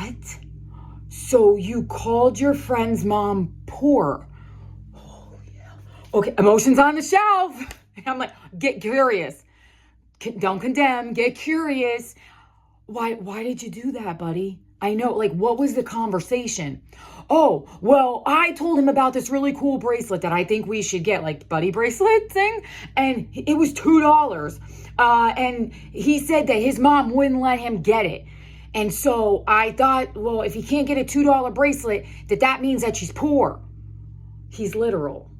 what? So you called your friend's mom poor? Oh, yeah. Okay, emotions on the shelf. I'm like, get curious. Don't condemn, get curious. Why did you do that, buddy? I know, like, what was the conversation? Oh, well, I told him about this really cool bracelet that I think we should get, like buddy bracelet thing. And it was $2. And he said that his mom wouldn't let him get it. And so I thought, well, if he can't get a $2 bracelet, that means that she's poor. He's literal.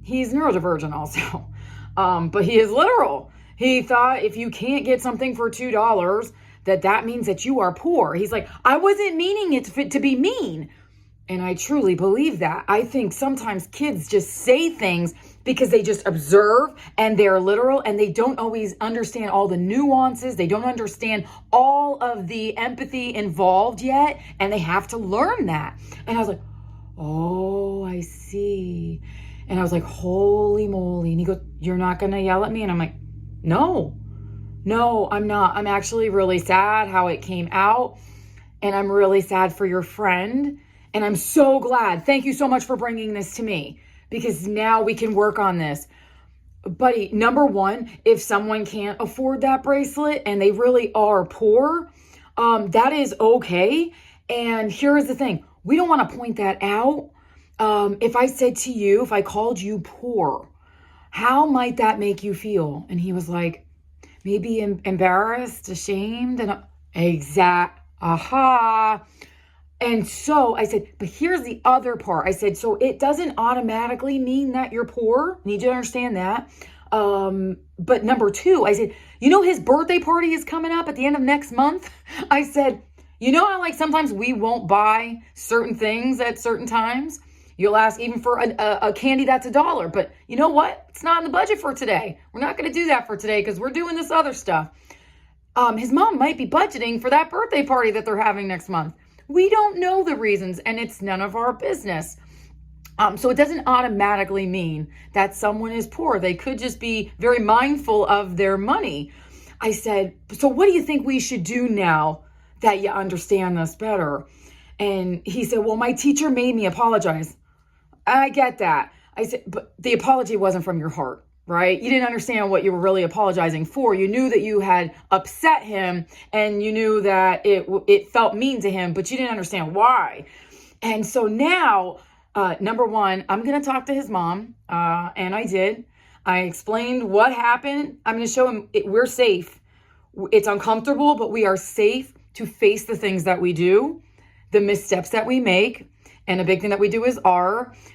He's neurodivergent also. But he is literal. He thought if you can't get something for $2, that means that you are poor. He's like, I wasn't meaning it to be mean. And I truly believe that. I think sometimes kids just say things because they just observe and they're literal and they don't always understand all the nuances. They don't understand all of the empathy involved yet. And they have to learn that. And I was like, oh, I see. And I was like, holy moly. And he goes, you're not going to yell at me? And I'm like, no, I'm not. I'm actually really sad how it came out. And I'm really sad for your friend. And I'm so glad. Thank you so much for bringing this to me because now we can work on this. Buddy, number one, if someone can't afford that bracelet and they really are poor, that is okay. And here is the thing. We don't want to point that out. If I said to you, if I called you poor, how might that make you feel? And he was like, maybe embarrassed, ashamed, and aha. And so I said, but here's the other part. I said, so it doesn't automatically mean that you're poor. Need you to understand that. But number two, I said, you know, his birthday party is coming up at the end of next month. I said, you know how like sometimes we won't buy certain things at certain times? You'll ask even for a candy that's $1, but you know what? It's not in the budget for today. We're not going to do that for today because we're doing this other stuff. His mom might be budgeting for that birthday party that they're having next month. We don't know the reasons and it's none of our business. So it doesn't automatically mean that someone is poor. They could just be very mindful of their money. I said, so what do you think we should do now that you understand this better? And he said, well, my teacher made me apologize. I get that. I said, but the apology wasn't from your heart. Right? You didn't understand what you were really apologizing for. You knew that you had upset him and you knew that it felt mean to him, but you didn't understand why. And so now, number one, I'm going to talk to his mom. And I did. I explained what happened. I'm going to show him we're safe. It's uncomfortable, but we are safe to face the things that we do, the missteps that we make. And a big thing that we do is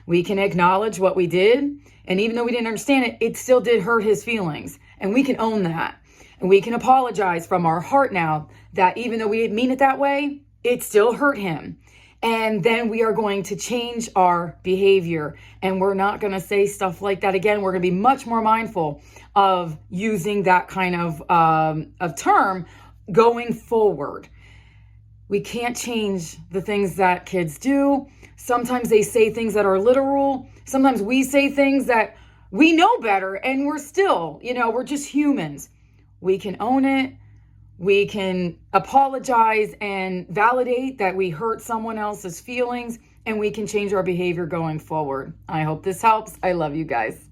we can acknowledge what we did. And even though we didn't understand it, it still did hurt his feelings. And we can own that. And we can apologize from our heart now that even though we didn't mean it that way, it still hurt him. And then we are going to change our behavior. And we're not going to say stuff like that again. We're going to be much more mindful of using that kind of term going forward. We can't change the things that kids do. Sometimes they say things that are literal. Sometimes we say things that we know better and we're still, we're just humans. We can own it. We can apologize and validate that we hurt someone else's feelings and we can change our behavior going forward. I hope this helps. I love you guys.